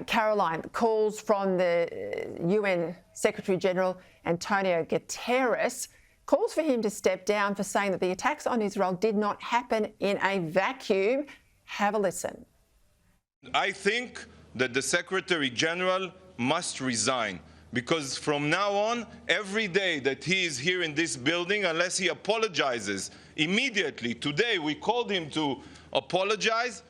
Caroline, calls from the UN Secretary-General António Guterres calls for him to step down for saying that the attacks on Israel did not happen in a vacuum. Have a listen. I think that the Secretary-General must resign, because from now on, every day that he is here in this building, unless he apologizes immediately, today we called him to apologize.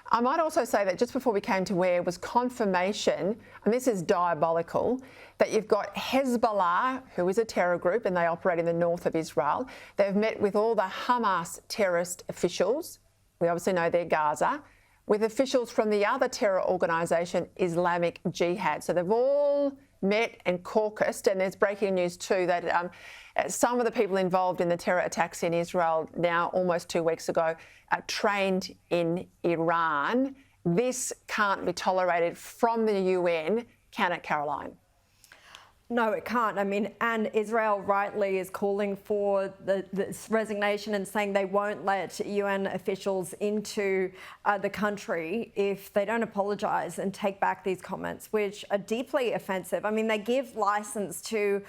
I might also say that just before we came to air was confirmation, and this is diabolical, that you've got Hezbollah, who is a terror group, and they operate in the north of Israel. They've met with all the Hamas terrorist officials. We obviously know they're Gaza, with officials from the other terror organisation, Islamic Jihad. So they've all met and caucused, and there's breaking news too that some of the people involved in the terror attacks in Israel now almost 2 weeks ago trained in Iran. This can't be tolerated from the UN, can it, Caroline? No, it can't. I mean, and Israel rightly is calling for this resignation and saying they won't let UN officials into the country if they don't apologise and take back these comments, which are deeply offensive. I mean, they give licence to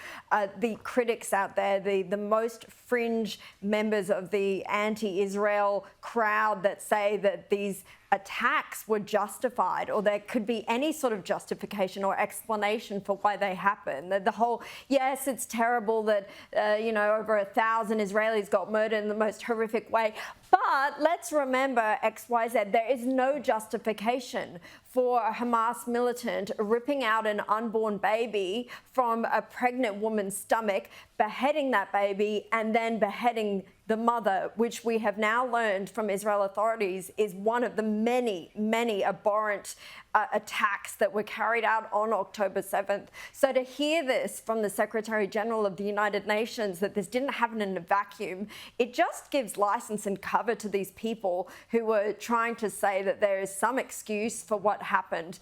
the critics out there, the most fringe members of the anti-Israel crowd that say that these attacks were justified, or there could be any sort of justification or explanation for why they happened. The whole, yes, it's terrible that, over 1,000 Israelis got murdered in the most horrific way. But let's remember XYZ, there is no justification for a Hamas militant ripping out an unborn baby from a pregnant woman's stomach, beheading that baby, and then beheading the mother, which we have now learned from Israel authorities is one of the many, many abhorrent attacks that were carried out on October 7th. So to hear this from the Secretary-General of the United Nations, that this didn't happen in a vacuum, it just gives license and cover to these people who were trying to say that there is some excuse for what happened.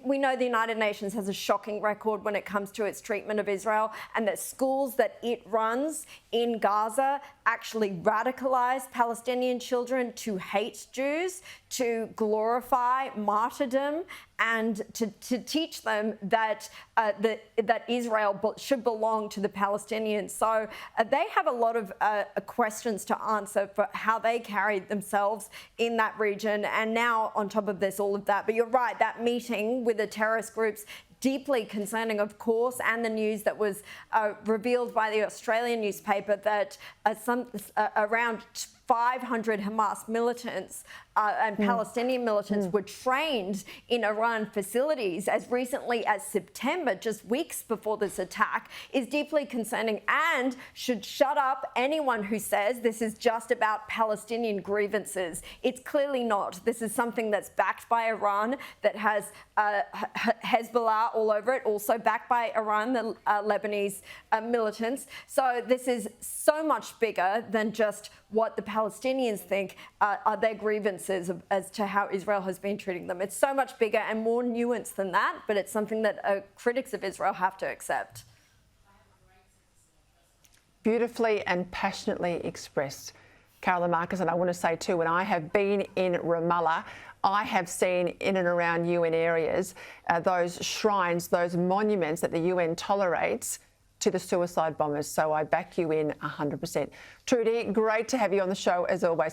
We know the United Nations has a shocking record when it comes to its treatment of Israel, and that schools that it runs in Gaza actually radicalize Palestinian children to hate Jews, to glorify martyrdom, and to teach them that that Israel should belong to the Palestinians. So they have a lot of questions to answer for how they carried themselves in that region. And now, on top of this, all of that. But you're right, that meeting with the terrorist groups, deeply concerning, of course, and the news that was revealed by the Australian newspaper that around 500 Hamas militants and Palestinian militants were trained in Iran facilities as recently as September, just weeks before this attack, is deeply concerning and should shut up anyone who says this is just about Palestinian grievances. It's clearly not. This is something that's backed by Iran, that has Hezbollah all over it, also backed by Iran, the Lebanese militants. So this is so much bigger than just what the Palestinians think are their grievances as to how Israel has been treating them. It's so much bigger and more nuanced than that, but it's something that critics of Israel have to accept. Beautifully and passionately expressed, Caroline Marcus. And I want to say too, when I have been in Ramallah, I have seen in and around UN areas those shrines, those monuments that the UN tolerates to the suicide bombers. So I back you in 100%. Trudy, great to have you on the show as always.